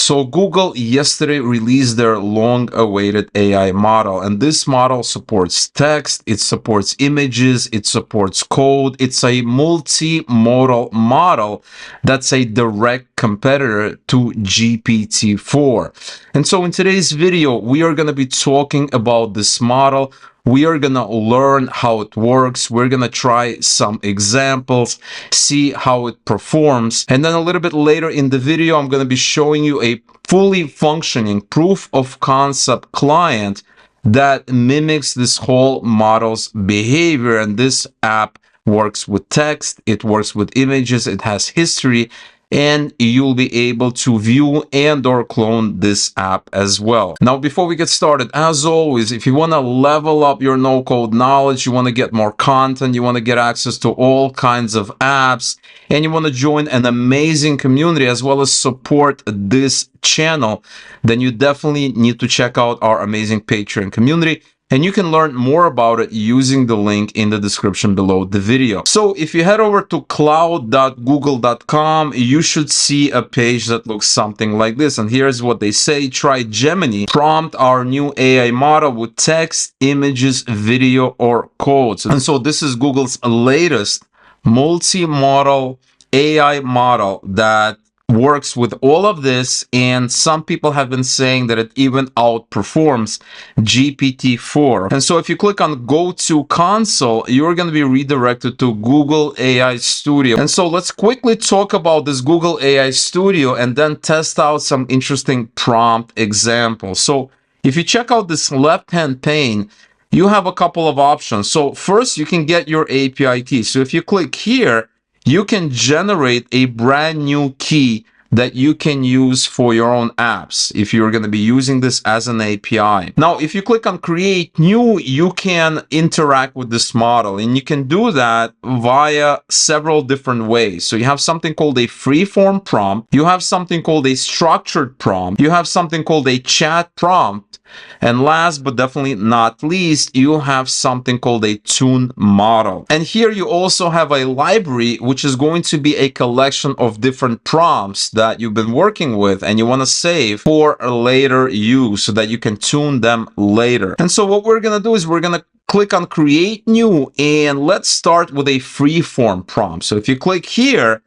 So Google yesterday released their long-awaited AI model, and this model supports text, it supports images, it supports code. It's a multimodal model that's a direct competitor to GPT-4. And so in today's video, we are going to be talking about this model. We are going to learn how it works. We're going to try some examples, see how it performs. And then a little bit later in the video, I'm going to be showing you a fully functioning proof of concept client that mimics this whole model's behavior. And this app works with text, it works with images, it has history, and you'll be able to view and or clone this app as well. Now, before we get started, as always, if you want to level up your no-code knowledge, you want to get more content, you want to get access to all kinds of apps, and you want to join an amazing community as well as support this channel, then you definitely need to check out our amazing Patreon community. And you can learn more about it using the link in the description below the video. So if you head over to cloud.google.com, you should see a page that looks something like this. And here's what they say: try Gemini, prompt our new AI model with text, images, video, or codes. And so this is Google's latest multi-modal AI model that works with all of this, and some people have been saying that it even outperforms GPT-4. And so if you click on Go to Console, you're going to be redirected to Google AI Studio. And so let's quickly talk about this Google AI Studio and then test out some interesting prompt examples. So if you check out this left-hand pane, you have a couple of options. So first, you can get your API key. So if you click here, you can generate a brand new key that you can use for your own apps if you're going to be using this as an API. Now, if you click on Create New, you can interact with this model, and you can do that via several different ways. So you have something called a free-form prompt, you have something called a structured prompt, you have something called a chat prompt, and last but definitely not least, you have something called a tune model. And here you also have a library, which is going to be a collection of different prompts that you've been working with and you want to save for later use so that you can tune them later. And so what we're going to do is we're going to click on Create New, and let's start with a free form prompt. So if you click here,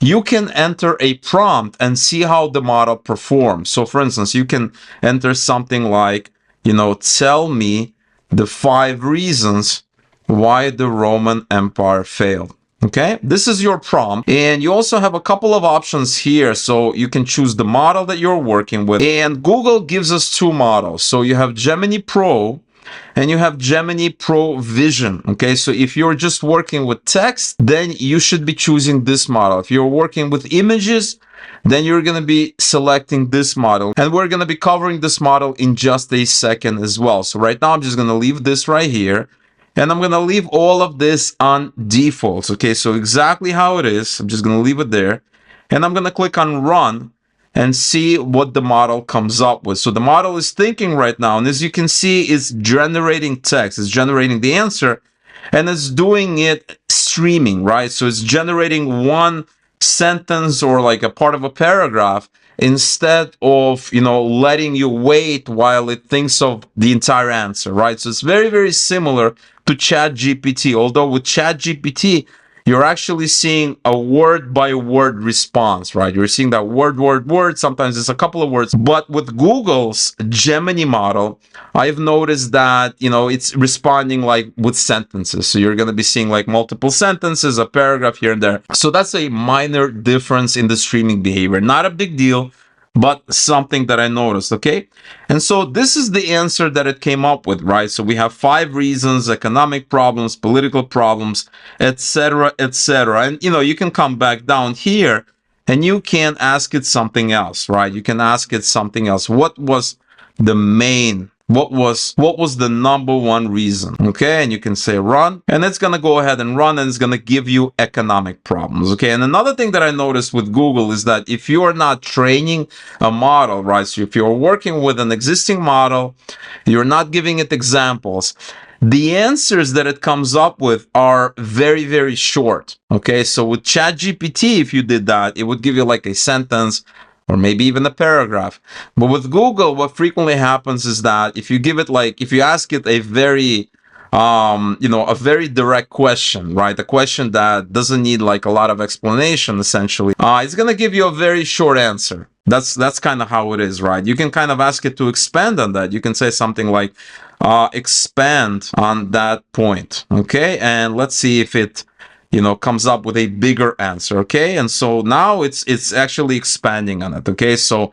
you can enter a prompt and see how the model performs. So for instance, you can enter something like, tell me the 5 reasons why the Roman Empire failed. Okay, this is your prompt, and you also have a couple of options here. So you can choose the model that you're working with, and Google gives us 2 models. So you have Gemini Pro and you have Gemini Pro Vision. Okay, so if you're just working with text, then you should be choosing this model. If you're working with images, then you're going to be selecting this model. And we're going to be covering this model in just a second as well. So right now, I'm just going to leave this right here. And I'm going to leave all of this on defaults. Okay, so exactly how it is. I'm just going to leave it there. And I'm going to click on Run and see what the model comes up with. So the model is thinking right now, and as you can see, it's generating text, it's generating the answer, and it's doing it streaming, right? So it's generating one sentence or like a part of a paragraph instead of, letting you wait while it thinks of the entire answer, right? So it's very, very similar to ChatGPT, although with ChatGPT, you're actually seeing a word-by-word response, right? You're seeing that word. Sometimes it's a couple of words. But with Google's Gemini model, I've noticed that, it's responding like with sentences. So you're going to be seeing like multiple sentences, a paragraph here and there. So that's a minor difference in the streaming behavior. Not a big deal, but something that I noticed, okay? And so this is the answer that it came up with, right? So we have 5 reasons: economic problems, political problems, etc., etc. And, you can come back down here and you can ask it something else, right? You can ask it something else. What was the main What was the number 1 reason? Okay, and you can say run, and it's gonna go ahead and run, and it's gonna give you economic problems. Okay, and another thing that I noticed with Google is that if you are not training a model, right, so if you're working with an existing model, you're not giving it examples, the answers that it comes up with are very, very short. Okay, so with ChatGPT, if you did that, it would give you like a sentence or maybe even a paragraph. But with Google, what frequently happens is that if you give it if you ask it a very a very direct question, right? A question that doesn't need like a lot of explanation, essentially, it's gonna give you a very short answer. That's kind of how it is, right? You can kind of ask it to expand on that. You can say something like, expand on that point, okay? And let's see if it, comes up with a bigger answer, okay? And so now it's actually expanding on it, okay? So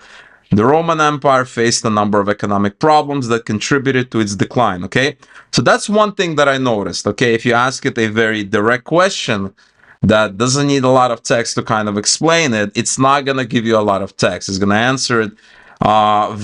the Roman Empire faced a number of economic problems that contributed to its decline, okay? So that's one thing that I noticed, okay? If you ask it a very direct question that doesn't need a lot of text to kind of explain it, it's not going to give you a lot of text. It's going to answer it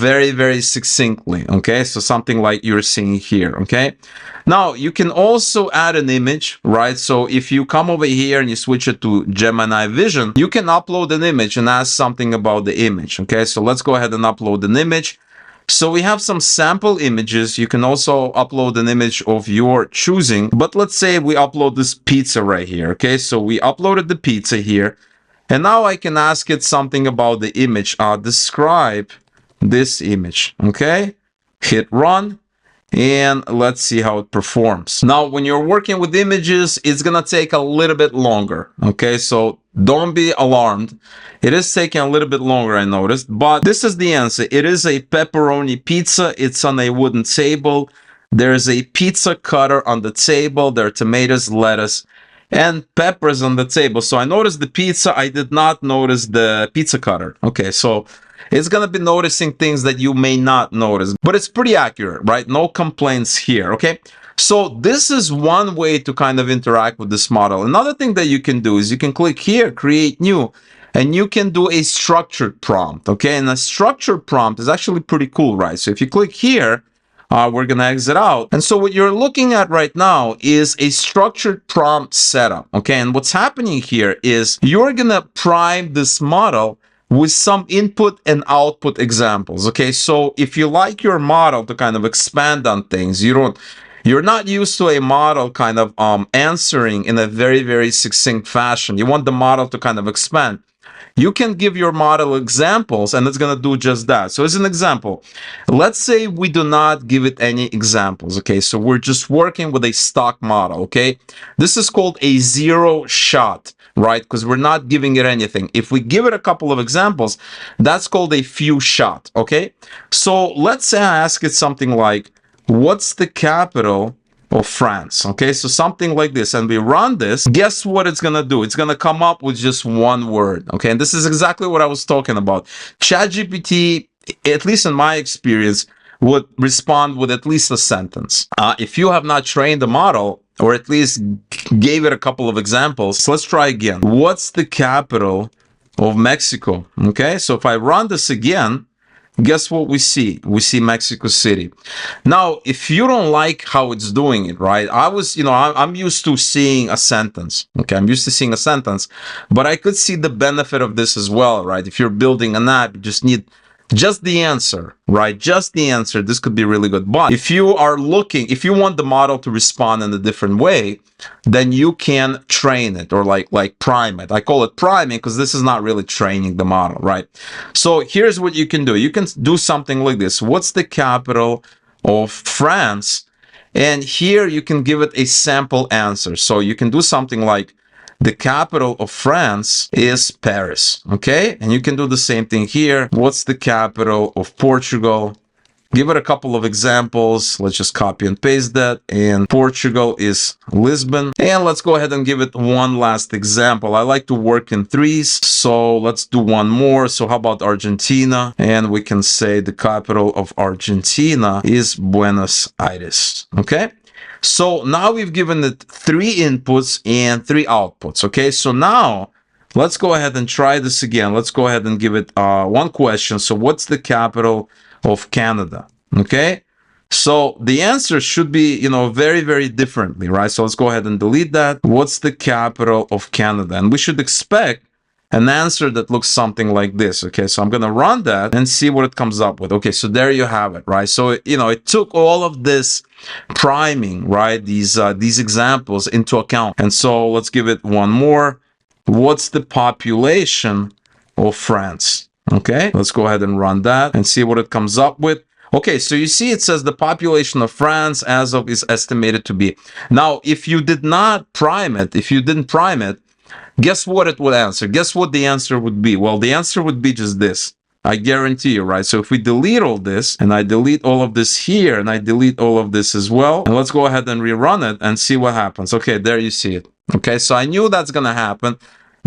very, very succinctly, okay? So something like you're seeing here, okay? Now, you can also add an image, right? So if you come over here and you switch it to Gemini Vision, you can upload an image and ask something about the image, okay? So let's go ahead and upload an image. So we have some sample images. You can also upload an image of your choosing, but let's say we upload this pizza right here, okay? So we uploaded the pizza here, and now I can ask it something about the image. Describe this image, okay? Hit run. And let's see how it performs. Now, when you're working with images, it's gonna take a little bit longer, okay? So don't be alarmed. It is taking a little bit longer, I noticed, but this is the answer. It is a pepperoni pizza. It's on a wooden table. There's a pizza cutter on the table. There are tomatoes, lettuce, and peppers on the table. So I noticed the pizza. I did not notice the pizza cutter. Okay, so it's going to be noticing things that you may not notice, but it's pretty accurate, right? No complaints here, okay? So this is one way to kind of interact with this model. Another thing that you can do is you can click here, create new, and you can do a structured prompt, okay? And a structured prompt is actually pretty cool, right? So if you click here, we're going to exit out. And so what you're looking at right now is a structured prompt setup, okay? And what's happening here is you're going to prime this model with some input and output examples, okay? So if you like your model to kind of expand on things, you're not used to a model kind of answering in a very, very succinct fashion. You want the model to kind of expand. You can give your model examples and it's going to do just that. So as an example, let's say we do not give it any examples, okay? So we're just working with a stock model, okay? This is called a zero shot, right? Because we're not giving it anything. If we give it a couple of examples, that's called a few shot, okay? So let's say I ask it something like, what's the capital of France? Okay, so something like this, and we run this. Guess what it's gonna do? It's gonna come up with just one word. Okay, and this is exactly what I was talking about. ChatGPT, at least in my experience, would respond with at least a sentence. If you have not trained the model, or at least gave it a couple of examples, so let's try again. What's the capital of Mexico? Okay, so if I run this again, guess what we see? We see Mexico City. Now, if you don't like how it's doing it, right? I'm used to seeing a sentence. Okay, I'm used to seeing a sentence, but I could see the benefit of this as well, right? If you're building an app, you just need just the answer, right? Just the answer. This could be really good. But if you want the model to respond in a different way, then you can train it or like prime it. I call it priming because this is not really training the model, right? So here's what you can do. You can do something like this. What's the capital of France? And here you can give it a sample answer. So you can do something like, the capital of France is Paris, okay? And you can do the same thing here. What's the capital of Portugal? Give it a couple of examples. Let's just copy and paste that. And Portugal is Lisbon. And let's go ahead and give it one last example. I like to work in threes, so let's do one more. So how about Argentina? And we can say the capital of Argentina is Buenos Aires, okay? So now we've given it 3 inputs and 3 outputs, okay? So now let's go ahead and try this again. Let's go ahead and give it one question. So what's the capital of Canada, okay? So the answer should be, very, very differently, right? So let's go ahead and delete that. What's the capital of Canada? And we should expect an answer that looks something like this, okay? So I'm going to run that and see what it comes up with. Okay, so there you have it, right? So, it took all of this priming, right? These examples into account. And so let's give it one more. What's the population of France? Okay, let's go ahead and run that and see what it comes up with. Okay, so you see it says the population of France as of is estimated to be. Now, if you did not prime it, if you didn't prime it, guess what it would answer? Guess what the answer would be? Well, the answer would be just this. I guarantee you, right? So if we delete all this, and I delete all of this here, and I delete all of this as well, and let's go ahead and rerun it and see what happens. Okay, there you see it. Okay, so I knew that's gonna happen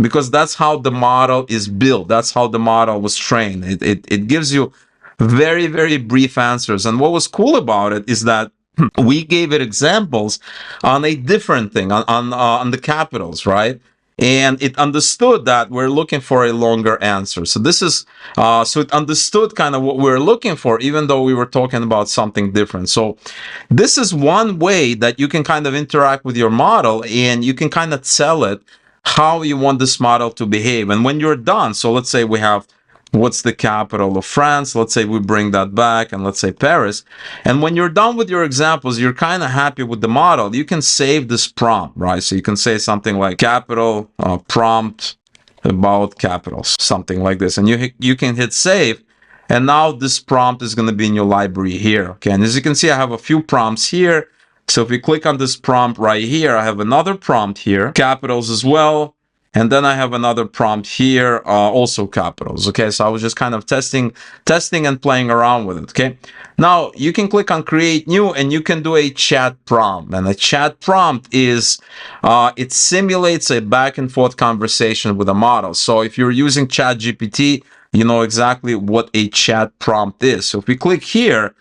because that's how the model is built. That's how the model was trained. It gives you very, very brief answers. And what was cool about it is that we gave it examples on a different thing, on the capitals, right? And it understood that we're looking for a longer answer. So this is, so it understood kind of what we're looking for, even though we were talking about something different. So this is one way that you can kind of interact with your model, and you can kind of tell it how you want this model to behave. And when you're done, so let's say we have, what's the capital of France? Let's say we bring that back, and let's say Paris. And when you're done with your examples, you're kind of happy with the model, you can save this prompt, right? So you can say something like capital prompt about capitals, something like this. And you can hit save. And now this prompt is going to be in your library here. Okay, and as you can see, I have a few prompts here. So if we click on this prompt right here, I have another prompt here, capitals as well. And then I have another prompt here, also capitals. Okay, so I was just kind of testing and playing around with it. Okay, now you can click on create new, and you can do a chat prompt. And a chat prompt is, it simulates a back and forth conversation with a model. So if you're using ChatGPT, you know exactly what a chat prompt is. So if we click here,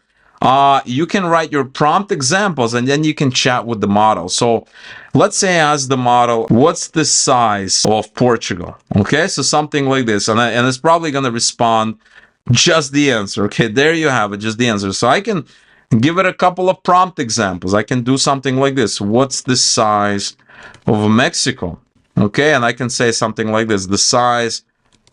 you can write your prompt examples, and then you can chat with the model. So let's say I ask the model, what's the size of Portugal? Okay, so something like this, and it's probably going to respond just the answer. Okay, there you have it, just the answer. So I can give it a couple of prompt examples. I can do something like this. What's the size of Mexico? Okay, and I can say something like this. The size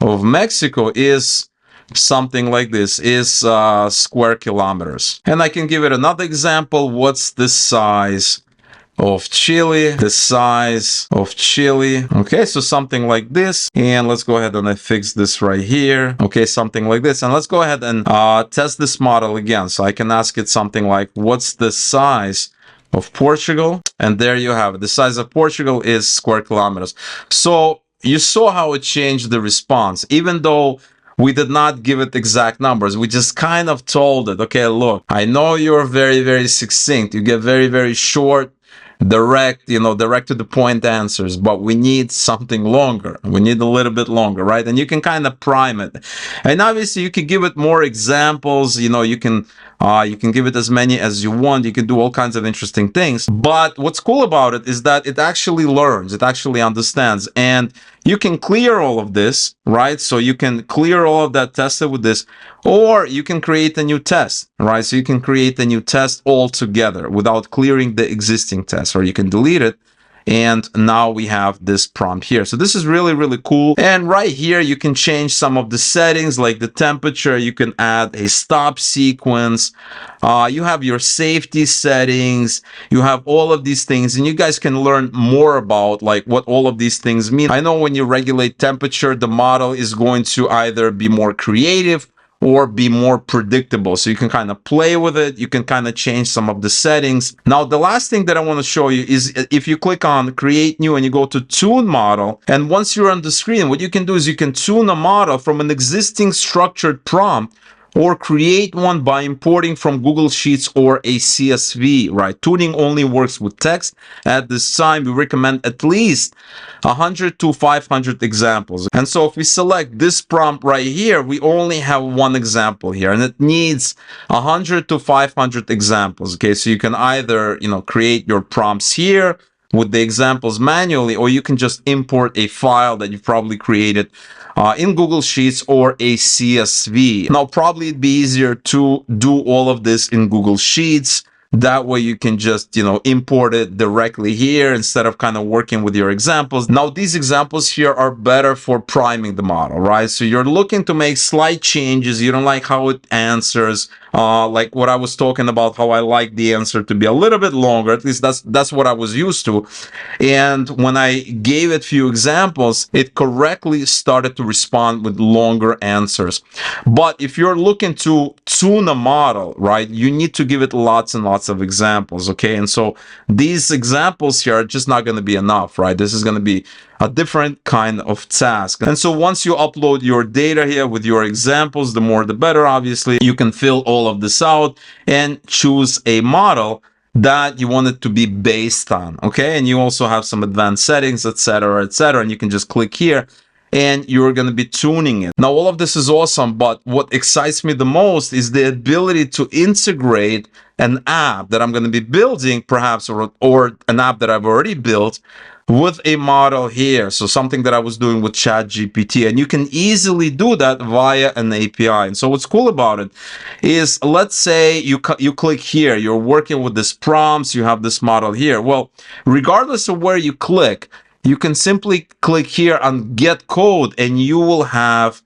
of Mexico is something like this, is square kilometers. And I can give it another example. What's the size of Chile? The size of Chile. Okay, so something like this. And let's go ahead and I fix this right here. Okay, something like this. And let's go ahead and test this model again. So I can ask it something like, what's the size of Portugal? And there you have it. The size of Portugal is square kilometers. So you saw how it changed the response, even though we did not give it exact numbers. We just kind of told it, okay, look, I know you're very, very succinct. You get very, very short, direct, direct to the point answers, but we need something longer. We need a little bit longer, right? And you can kind of prime it. And obviously you can give it more examples. You can give it as many as you want. You can do all kinds of interesting things. But what's cool about it is that it actually learns, it actually understands, and you can clear all of this, right? So you can clear all of that tested with this, or you can create a new test, right? So you can create a new test altogether without clearing the existing test, or you can delete it. And now we have this prompt here. So this is really, really cool. And right here, you can change some of the settings, like the temperature. You can add a stop sequence. You have your safety settings. You have all of these things, and you guys can learn more about like what all of these things mean. I know when you regulate temperature, the model is going to either be more creative or be more predictable. So you can kind of play with it. You can kind of change some of the settings. Now, the last thing that I want to show you is if you click on create new and you go to tune model, and once you're on the screen, what you can do is you can tune a model from an existing structured prompt, or create one by importing from Google Sheets or a CSV, right? Tuning only works with text. At this time, we recommend at least 100 to 500 examples. And so if we select this prompt right here, we only have one example here, and it needs 100 to 500 examples. Okay, so you can either, create your prompts here with the examples manually, or you can just import a file that you've probably created in Google Sheets or a CSV. Now, probably it'd be easier to do all of this in Google Sheets, That way you can just, import it directly here instead of kind of working with your examples. Now, these examples here are better for priming the model, right? So you're looking to make slight changes. You don't like how it answers, like what I was talking about, how I like the answer to be a little bit longer. At least that's what I was used to. And when I gave it few examples, it correctly started to respond with longer answers. But if you're looking to tune a model, right, you need to give it lots and lots of examples, okay? And so these examples here are just not going to be enough, right? This is going to be a different kind of task. And so once you upload your data here with your examples, the more the better, obviously. You can fill all of this out and choose a model that you want it to be based on, okay? And you also have some advanced settings, etc., etc., and you can just click here and you're going to be tuning it. Now, all of this is awesome, but what excites me the most is the ability to integrate an app that I'm going to be building, perhaps, or an app that I've already built with a model here. So something that I was doing with ChatGPT, and you can easily do that via an API. And so what's cool about it is, let's say you click here, you're working with this prompts, you have this model here. Well, regardless of where you click, you can simply click here on Get Code, and you will have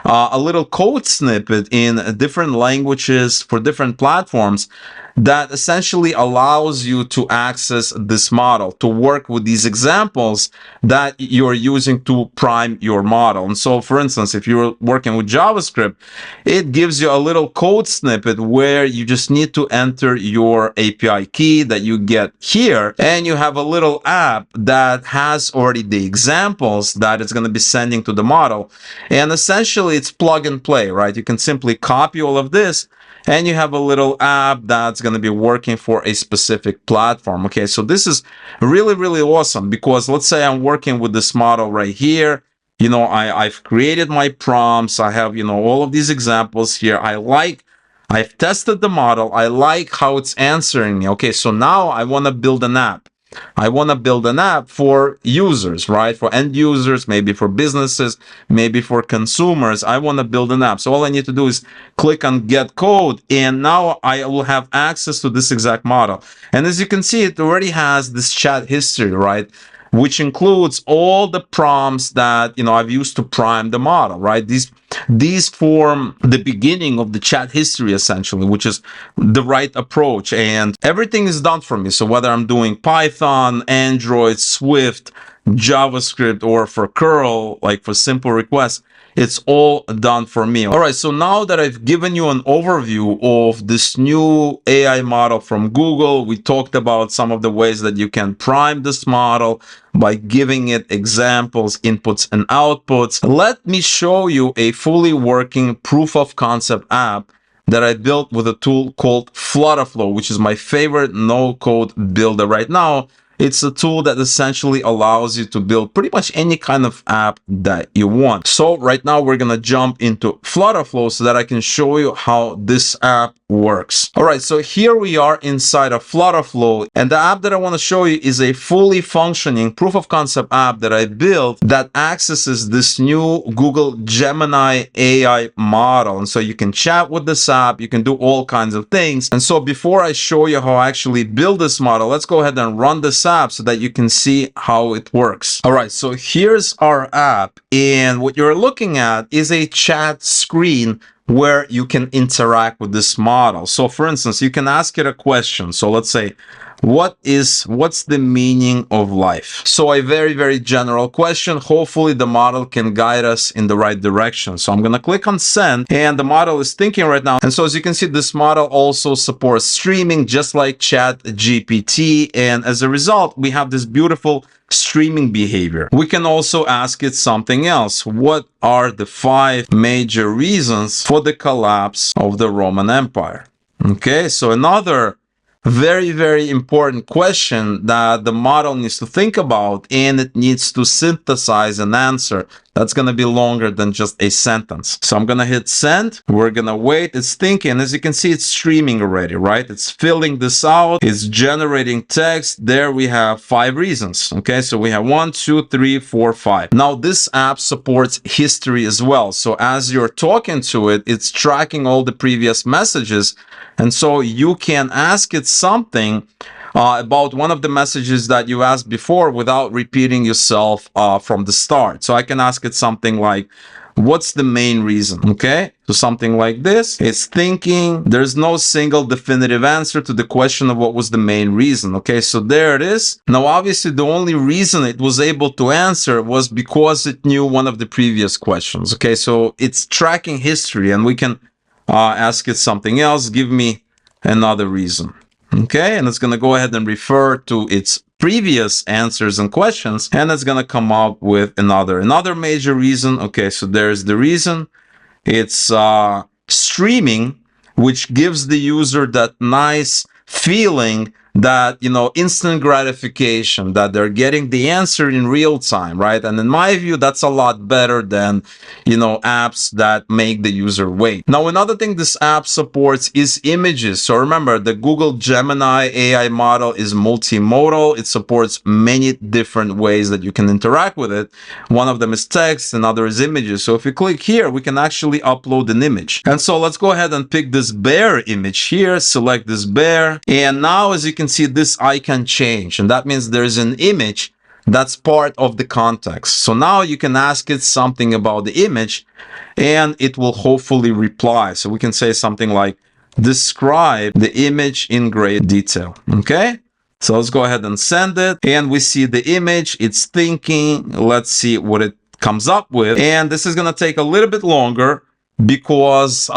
a little code snippet in different languages for different platforms that essentially allows you to access this model, to work with these examples that you're using to prime your model. And so, for instance, if you're working with JavaScript, it gives you a little code snippet where you just need to enter your API key that you get here, and you have a little app that has already the examples that it's going to be sending to the model. And essentially, it's plug and play, right? You can simply copy all of this, and you have a little app that's going to be working for a specific platform. Okay, so this is really, really awesome, because let's say I'm working with this model right here. I've created my prompts. I have, all of these examples here. I've tested the model. I like how it's answering me. Okay, so now I want to build an app. I want to build an app for users, right? For end users, maybe for businesses, maybe for consumers. I want to build an app. So all I need to do is click on Get Code, and now I will have access to this exact model. And as you can see, it already has this chat history, right? Which includes all the prompts that I've used to prime the model, right? These form the beginning of the chat history, essentially, which is the right approach, and everything is done for me. So whether I'm doing Python, Android, Swift, JavaScript, or for curl, like for simple requests, it's all done for me. All right, so now that I've given you an overview of this new AI model from Google, we talked about some of the ways that you can prime this model by giving it examples, inputs, and outputs. Let me show you a fully working proof of concept app that I built with a tool called Flutterflow, which is my favorite no-code builder right now. It's a tool that essentially allows you to build pretty much any kind of app that you want. So right now we're going to jump into Flutterflow so that I can show you how this app works. All right, so here we are inside of Flutterflow, and the app that I want to show you is a fully functioning proof of concept app that I built that accesses this new Google Gemini AI model. And so you can chat with this app, you can do all kinds of things. And so before I show you how I actually build this model, let's go ahead and run this app so that you can see how it works. All right, so here's our app, and what you're looking at is a chat screen where you can interact with this model. So for instance, you can ask it a question. So let's say, what's the meaning of life? So a very, very general question. Hopefully the model can guide us in the right direction. So I'm going to click on send, and the model is thinking right now. And so as you can see, this model also supports streaming just like ChatGPT. And as a result, we have this beautiful streaming behavior. We can also ask it something else. What are the 5 major reasons for the collapse of the Roman Empire? Okay, so another very, very important question that the model needs to think about, and it needs to synthesize an answer That's going to be longer than just a sentence. So I'm going to hit send. We're going to wait. It's thinking. As you can see, it's streaming already, right? It's filling this out. It's generating text. There we have 5 reasons. Okay, so we have 1, 2, 3, 4, 5. Now this app supports history as well. So as you're talking to it, it's tracking all the previous messages. And so you can ask it something about one of the messages that you asked before without repeating yourself from the start. So I can ask it something like, what's the main reason? Okay, so something like this. It's thinking. There's no single definitive answer to the question of what was the main reason. Okay, so there it is. Now, obviously, the only reason it was able to answer was because it knew one of the previous questions. Okay, so it's tracking history, and we can ask it something else. Give me another reason. Okay, and it's going to go ahead and refer to its previous answers and questions, and it's going to come up with another major reason. Okay, so there's the reason. It's streaming, which gives the user that nice feeling that, you know, instant gratification, that they're getting the answer in real time, right? And in my view, that's a lot better than, you know, apps that make the user wait. Now, another thing this app supports is images. So remember, the Google Gemini AI model is multimodal. It supports many different ways that you can interact with it. One of them is text, another is images. So if you click here, we can actually upload an image. And so let's go ahead and pick this bear image here, select this bear. And now, as you can see, this icon change, and that means there's an image that's part of the context. So now you can ask it something about the image and it will hopefully reply. So we can say something like, describe the image in great detail. Okay, so let's go ahead and send it, and we see the image. It's thinking. Let's see what it comes up with, and this is going to take a little bit longer because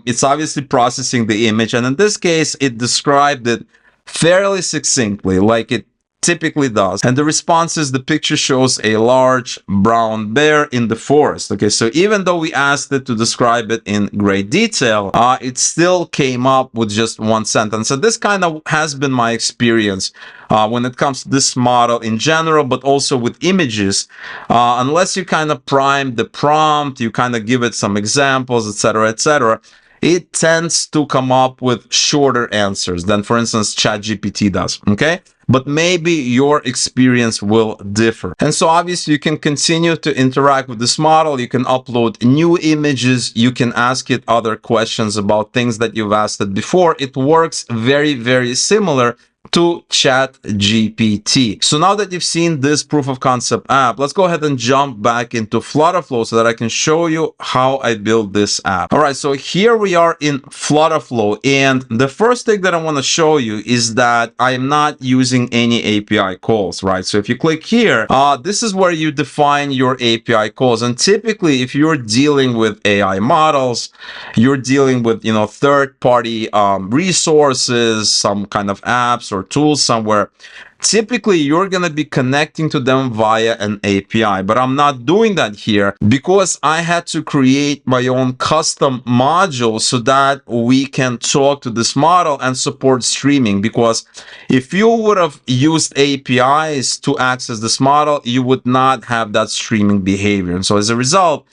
it's obviously processing the image, and in this case it described it fairly succinctly, like it typically does. And the response is, the picture shows a large brown bear in the forest. Okay, so even though we asked it to describe it in great detail, it still came up with just one sentence. So this kind of has been my experience when it comes to this model in general, but also with images. Unless you kind of prime the prompt, you kind of give it some examples, etc., it tends to come up with shorter answers than, for instance, ChatGPT does. Okay, but maybe your experience will differ. And so obviously you can continue to interact with this model. You can upload new images. You can ask it other questions about things that you've asked it before. It works very, very similar to ChatGPT. So now that you've seen this proof of concept app, let's go ahead and jump back into Flutterflow so that I can show you how I built this app. All right, so here we are in Flutterflow, and the first thing that I want to show you is that I am not using any API calls, right? So if you click here, this is where you define your API calls. And typically, if you're dealing with AI models, you're dealing with, you know, third-party resources, some kind of apps or tools somewhere, typically you're going to be connecting to them via an API. But I'm not doing that here because I had to create my own custom module so that we can talk to this model and support streaming. Because if you would have used APIs to access this model, you would not have that streaming behavior. And so as a result,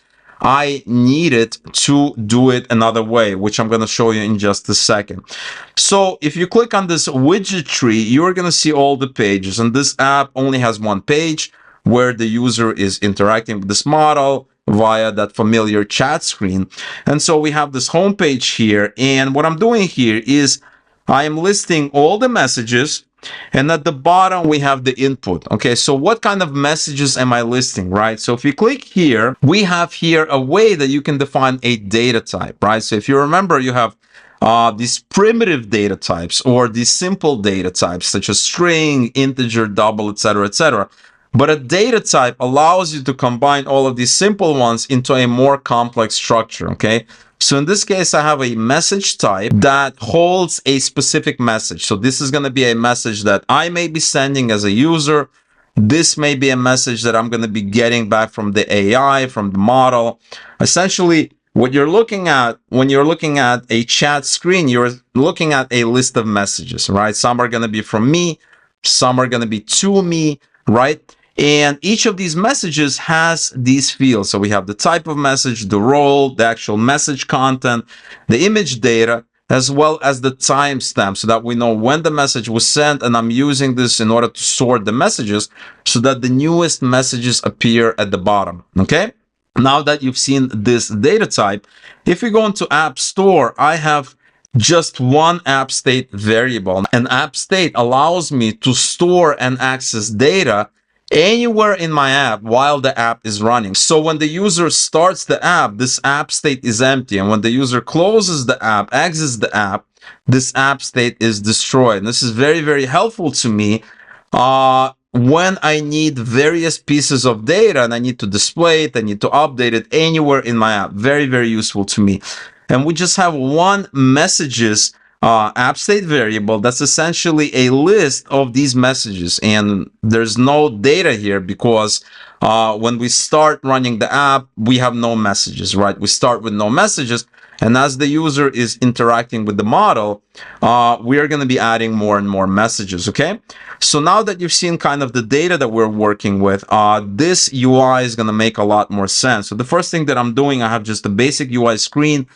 I needed to do it another way, which I'm going to show you in just a second. So if you click on this widget tree, you're going to see all the pages. And this app only has one page where the user is interacting with this model via that familiar chat screen. And so we have this home page here. And what I'm doing here is I am listing all the messages. And at the bottom, we have the input. Okay, so what kind of messages am I listing, right? So if you click here, we have here a way that you can define a data type, right? So if you remember, you have these primitive data types or these simple data types, such as string, integer, double, etc. But a data type allows you to combine all of these simple ones into a more complex structure, okay? So in this case, I have a message type that holds a specific message. So this is going to be a message that I may be sending as a user. This may be a message that I'm going to be getting back from the AI, from the model. Essentially, what you're looking at when you're looking at a chat screen, you're looking at a list of messages, right? Some are going to be from me, some are going to be to me, right? And each of these messages has these fields. So we have the type of message, the role, the actual message content, the image data, as well as the timestamp, so that we know when the message was sent. And I'm using this in order to sort the messages so that the newest messages appear at the bottom. Okay. Now that you've seen this data type, if we go into App Store, I have just one app state variable. An app state allows me to store and access data anywhere in my app while the app is running. So when the user starts the app, this app state is empty. And when the user closes the app, exits the app, this app state is destroyed. And this is very, very helpful to me when I need various pieces of data and I need to display it, I need to update it anywhere in my app. Very, very useful to me. And we just have one messages app state variable that's essentially a list of these messages. And there's no data here because when we start running the app, we have no messages, right? We start with no messages. And as the user is interacting with the model, we are going to be adding more and more messages, okay? So now that you've seen kind of the data that we're working with, this UI is going to make a lot more sense. So the first thing that I'm doing, I have just a basic UI screen.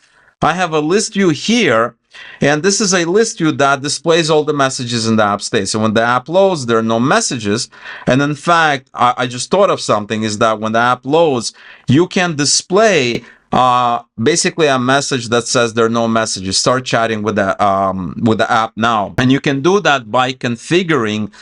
I have a list view here, and this is a list view that displays all the messages in the app state. So when the app loads, there are no messages. And in fact, I just thought of something, is that when the app loads, you can display basically a message that says there are no messages. Start chatting with the app now. And you can do that by configuring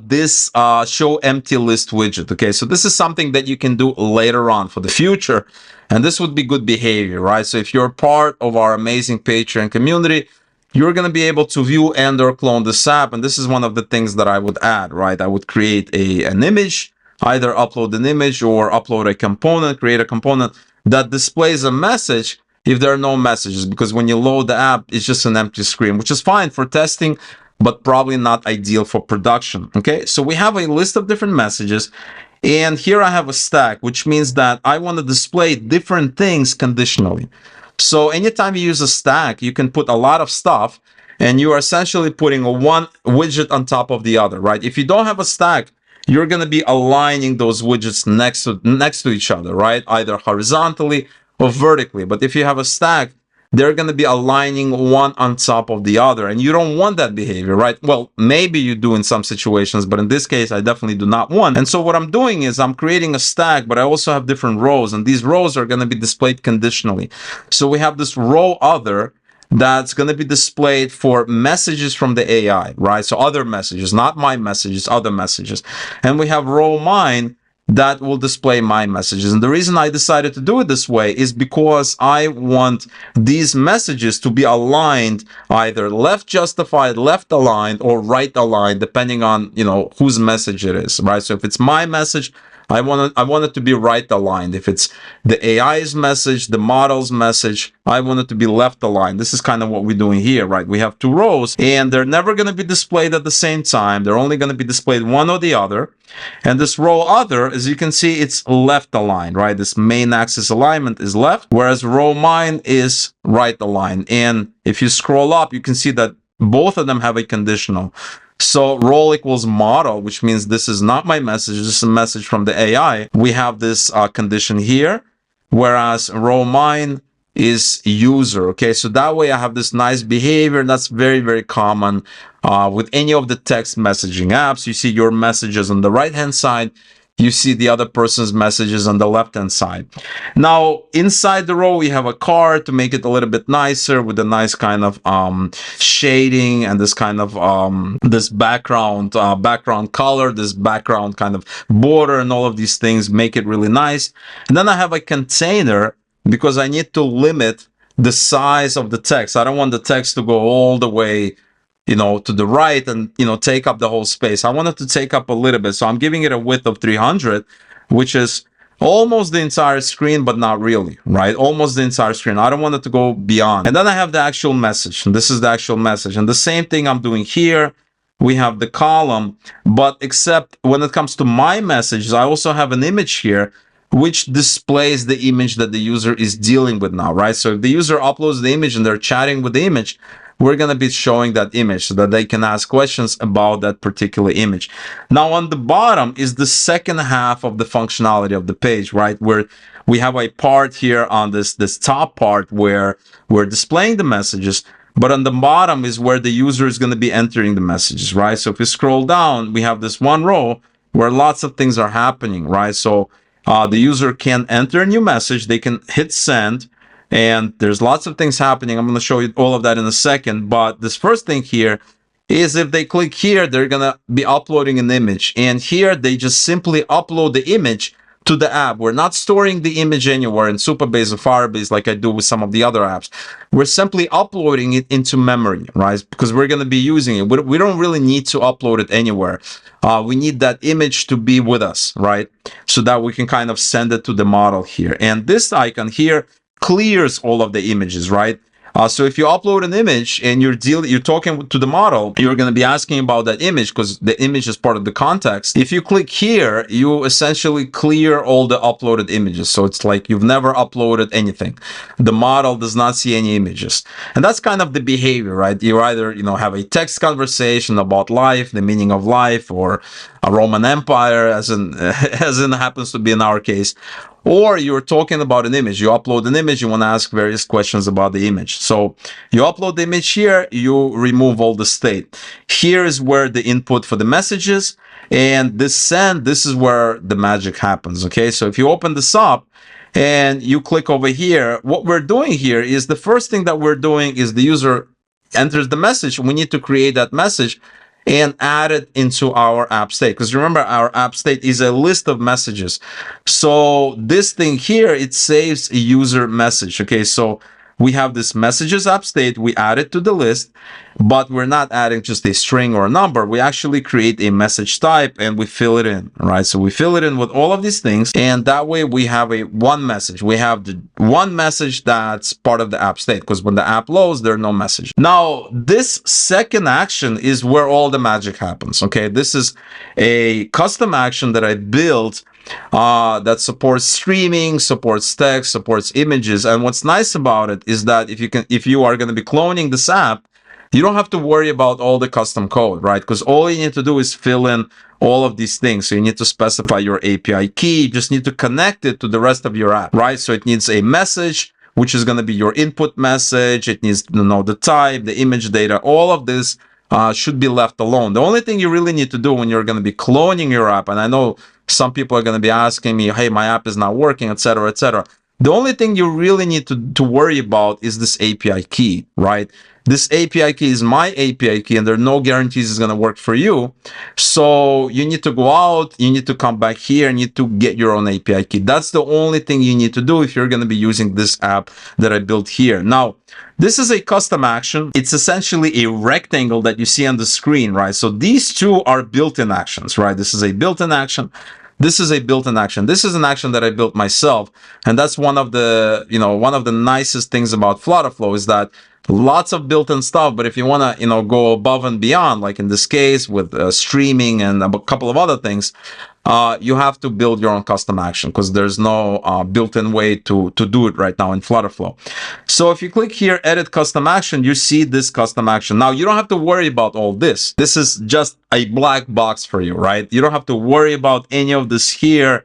this show empty list widget. Okay, so this is something that you can do later on for the future, and this would be good behavior, right? So if you're part of our amazing Patreon community, you're going to be able to view and or clone this app. And this is one of the things that I would add, right? I would create an image, either upload an image or upload a component, create a component that displays a message if there are no messages, because when you load the app, it's just an empty screen, which is fine for testing, but probably not ideal for production. Okay, so we have a list of different messages, and here I have a stack, which means that I want to display different things conditionally. So anytime you use a stack, you can put a lot of stuff, and you are essentially putting one widget on top of the other, right? If you don't have a stack, you're going to be aligning those widgets next to each other, right? Either horizontally or vertically. But if you have a stack, they're going to be aligning one on top of the other, and you don't want that behavior, right? Well, maybe you do in some situations, but in this case, I definitely do not want. And so what I'm doing is I'm creating a stack, but I also have different rows, and these rows are going to be displayed conditionally. So we have this row other that's going to be displayed for messages from the AI, right? So other messages, not my messages, other messages. And we have row mine that will display my messages. And the reason I decided to do it this way is because I want these messages to be aligned, either left justified, left aligned, or right aligned, depending on, you know, whose message it is, right? So if it's my message, I want it to be right aligned. If it's the AI's message, the model's message, I want it to be left aligned. This is kind of what we're doing here, right? We have two rows, and they're never going to be displayed at the same time. They're only going to be displayed one or the other. And this row other, as you can see, it's left aligned, right? This main axis alignment is left, whereas row mine is right aligned. And if you scroll up, you can see that both of them have a conditional. So role equals model, which means this is not my message, this is a message from the AI. We have this condition here, whereas row mine is user. Okay, so that way I have this nice behavior that's very, very common with any of the text messaging apps. You see your messages on the right hand side, you see the other person's messages on the left hand side. Now inside the row we have a card to make it a little bit nicer, with a nice kind of shading and this kind of this background color, this background kind of border, and all of these things make it really nice. And then I have a container because I need to limit the size of the text. I don't want the text to go all the way, you know, to the right and, you know, take up the whole space. I want it to take up a little bit. So I'm giving it a width of 300, which is almost the entire screen, but not really, right? Almost the entire screen. I don't want it to go beyond. And then I have the actual message. And this is the actual message. And the same thing I'm doing here. We have the column, but except when it comes to my messages, I also have an image here, which displays the image that the user is dealing with now, right? So if the user uploads the image and they're chatting with the image, we're going to be showing that image so that they can ask questions about that particular image. Now on the bottom is the second half of the functionality of the page, right? Where we have a part here on this top part where we're displaying the messages, but on the bottom is where the user is going to be entering the messages, right? So if you scroll down, we have this one row where lots of things are happening, right? So the user can enter a new message, they can hit send, and there's lots of things happening. I'm going to show you all of that in a second, but this first thing here is if they click here, they're going to be uploading an image, and here they just simply upload the image to the app. We're not storing the image anywhere in Supabase or Firebase like I do with some of the other apps. We're simply uploading it into memory, right? Because we're going to be using it. We don't really need to upload it anywhere. We need that image to be with us, right? So that we can kind of send it to the model here. And this icon here clears all of the images, right? So if you upload an image and you're talking to the model, you're going to be asking about that image because the image is part of the context. If you click here, you essentially clear all the uploaded images. So it's like you've never uploaded anything. The model does not see any images. And that's kind of the behavior, right? You either, have a text conversation about life, the meaning of life, or a Roman Empire, as in happens to be in our case. Or you're talking about an image. You upload an image, you want to ask various questions about the image. So you upload the image here, you remove all the state. Here is where the input for the messages, and this send, this is where the magic happens, okay? So if you open this up and you click over here, what we're doing here is the first thing that we're doing is the user enters the message. We need to create that message and add it into our app state. Because remember, our app state is a list of messages. So this thing here, it saves a user message. Okay, so we have this messages app state, we add it to the list, but we're not adding just a string or a number. We actually create a message type and we fill it in, right? So we fill it in with all of these things, and that way we have a one message. We have the one message that's part of the app state, because when the app loads, there's no message. Now, this second action is where all the magic happens, okay? This is a custom action that I built that supports streaming, supports text, supports images. And what's nice about it is that if you are going to be cloning this app, you don't have to worry about all the custom code, right? Because all you need to do is fill in all of these things. So you need to specify your API key. You just need to connect it to the rest of your app, right? So it needs a message, which is going to be your input message. It needs to know the type, the image data. All of this should be left alone. The only thing you really need to do when you're going to be cloning your app, and I know some people are going to be asking me, hey, my app is not working, etc., etc. The only thing you really need to worry about is this API key, right? This API key is my API key, and there are no guarantees it's going to work for you. So you need to go out, you need to come back here, and you need to get your own API key. That's the only thing you need to do if you're going to be using this app that I built here. Now, this is a custom action. It's essentially a rectangle that you see on the screen, right? So these two are built-in actions, right? This is a built-in action. This is a built-in action. This is an action that I built myself. And that's one of the, one of the nicest things about Flutterflow is that lots of built-in stuff, but if you want to, go above and beyond, like in this case with streaming and a couple of other things, you have to build your own custom action because there's no built-in way to do it right now in Flutterflow. So if you click here, edit custom action, you see this custom action. Now, you don't have to worry about all this. This is just a black box for you, right? You don't have to worry about any of this here.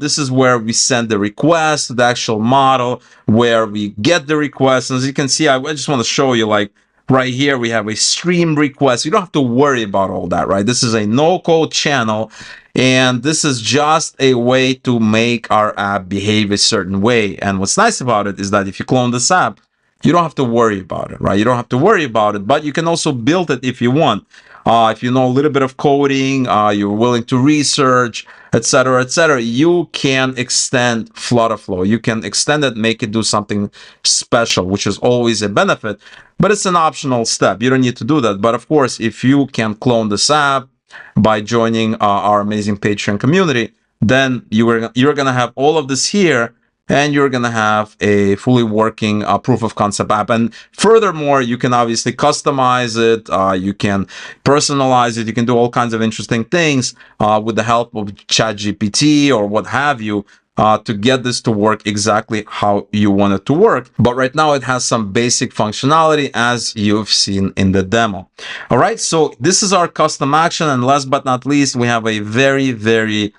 This is where we send the request to the actual model, where we get the request. And as you can see, I just want to show you, like, right here, we have a stream request. You don't have to worry about all that, right? This is a no-code channel, and this is just a way to make our app behave a certain way. And what's nice about it is that if you clone this app, you don't have to worry about it, right? You don't have to worry about it, but you can also build it if you want. If you know a little bit of coding, you're willing to research, etc., etc., you can extend Flutterflow. You can extend it, make it do something special, which is always a benefit, but it's an optional step. You don't need to do that. But of course, if you can clone this app by joining our amazing Patreon community, then you're going to have all of this here, and you're going to have a fully working proof of concept app. And furthermore, you can obviously customize it. You can personalize it. You can do all kinds of interesting things with the help of ChatGPT or what have you. to get this to work exactly how you want it to work. But right now it has some basic functionality as you've seen in the demo. All right, so this is our custom action. And last but not least, we have a very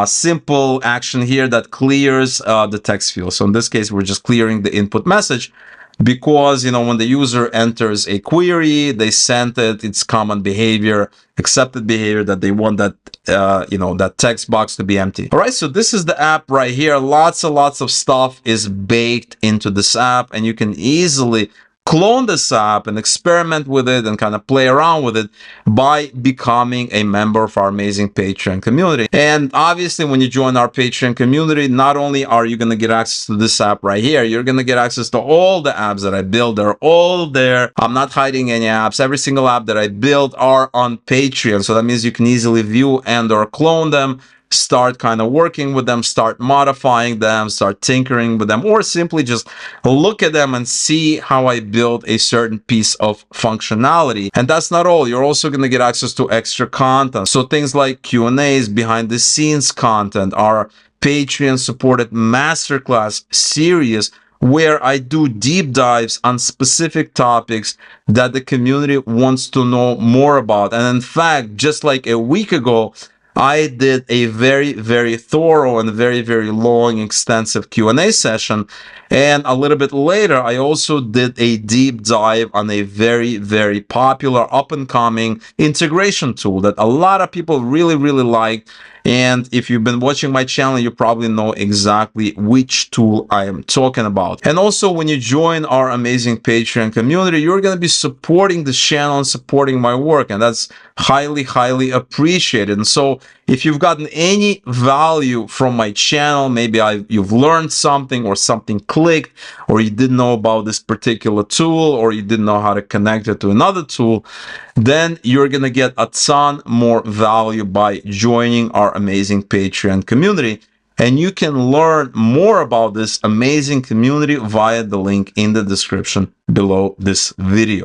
simple action here that clears the text field. So in this case, we're just clearing the input message, because, when the user enters a query, they sent it, it's common behavior, accepted behavior, that they want that, that text box to be empty. All right, so this is the app right here. Lots of stuff is baked into this app, and you can easily clone this app and experiment with it and kind of play around with it by becoming a member of our amazing Patreon community. And obviously, when you join our Patreon community, not only are you going to get access to this app right here, you're going to get access to all the apps that I build. They're all there. I'm not hiding any apps. Every single app that I build are on Patreon. So that means you can easily view and or clone them, start kind of working with them, start modifying them, start tinkering with them, or simply just look at them and see how I build a certain piece of functionality. And that's not all. You're also going to get access to extra content. So things like Q&As, behind the scenes content, our Patreon supported masterclass series, where I do deep dives on specific topics that the community wants to know more about. And in fact, just like a week ago, I did a very thorough and very long, extensive Q&A session. And a little bit later, I also did a deep dive on a very popular up-and-coming integration tool that a lot of people really liked. And if you've been watching my channel, you probably know exactly which tool I am talking about. And also, when you join our amazing Patreon community, you're going to be supporting this channel and supporting my work. And that's highly appreciated. And so if you've gotten any value from my channel, maybe you've learned something, or something clicked, or you didn't know about this particular tool, or you didn't know how to connect it to another tool, then you're going to get a ton more value by joining our amazing Patreon community. And you can learn more about this amazing community via the link in the description below this video.